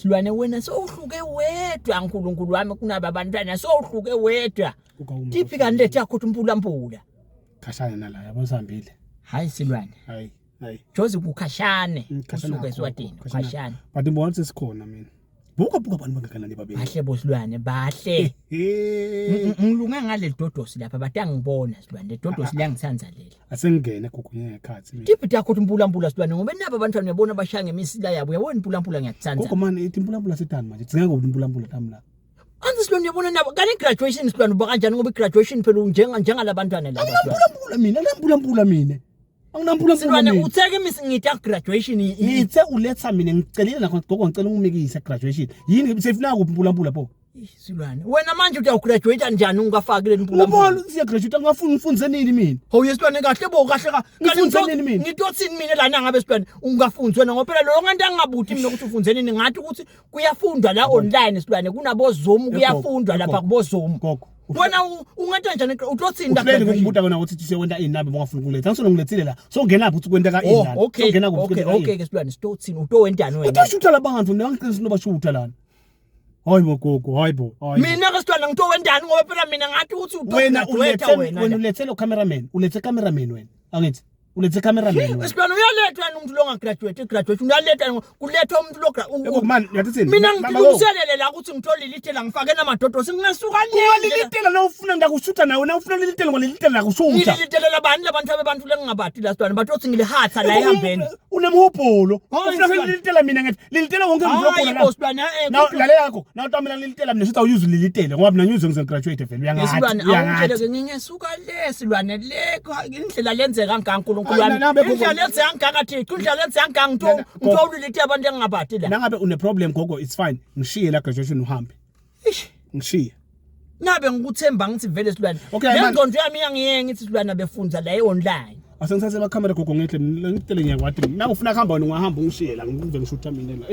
Silwane wena sowuhluke wedwa uNkulunkulu wami kunaba abantwana sowuhluke wedwa. Tiphi kanti lethi yakho umpula. Khashane nala yabo sihambile. Hayi Silwane. Hayi. Jozi kukhashane usuke eSwatini khashane. But ngibona ukuthi sikhona mina. Buka abantu bangakanani babeni. Bahle bosilwane bahle. Ngilunge ngale dodosi lapha bathi angibona Silwane le dodosi liyangisanzalela. Asengene gogunye ngekhathi mina. Tiphi yakho umpula Silwane ngoba naba abantwana uyabona bashaya ngemisila yabo uyabona impula ngiyakusanza. Gogo man ithi impula sidani manje. Dzinga ngoba impula tami la. Anzi Silwane uyabona nabo kanti graduation Silwane uba kanjani ngoba graduation phela njengalabantwana laba Silwane. Anginampula mina. Silwane utheke ngita graduation ngithe uletha mina ngicelile nakho gogo ngicela ungimikise graduation yini ngisefuna kuphi impula pho Silwane wena manje uyagraduate kanjani ungafaki le impula ubona siya graduate ngafuna ngifunze nini mina Silwane kahle bo kahle ngifunze nini mina ngitothini mina lana ngabe Silwane ungafunzwe ngoba phela lo ngento angabuthi mina ukuthi ufunze nini ngathi ukuthi kuyafundwa la online Silwane kunabo Zoom kuyafundwa lapha kubo Zoom gogo wena ungathi kanjani utothini ndaba ngikubuta wena ukuthi siyokwenda inamba bongafuna ukuletha ngisho ngilethile la so ngena ukuthi kwenteka inamba so ngena kuphi okay Silwane sitothini utowendani wena utashutha labantu ngiyaqinisile nobashutha lana hayi gogo hayi bo mina ke Silwane ngitowendani ngoba phela mina ngathi ukuthi wena ulethe lo cameraman ulethe cameraman wena angithi ulethe cameraman Silwane uyalethwa umuntu lo ngagraduate uyaletha kulethwa umuntu lo man yathini mina ngilungiselele la ukuthi ngithole ilitela ngifake namadodo singasuka ilitela na ufuna ngakushutha nawe na ufuna ilitela ngolitela ngakushutha ilitela labantu abantu lengingabathi la Silwane bathi ngilihatha la ehambeni unemhobholo ufuna ilitela mina ngathi lilitela wonke umuntu lokho la lale yakho na utamela lilitela mina sithi awuze lilitela ngoba mina nyuze ngizegraduate vele uyangathi Silwane awutshele ngingesuka le Silwane le indlela lenzeka ngankulu indlela lenze angakathi indlela lenze ngitho ulithe abantu engingabathi la nangabe une problem gogo it's fine ngishiye la graduation uhambe ngishiye nabe ngikuthemba ngithi vele Silwane ngengqondo yami iyangiyenga ngithi Silwane befunza la online asengithathe ama camera gogo ngihle ngitele ngiyakwathi mina ufuna kuhamba wena ungahamba ungishiye la ngize ngishutha mina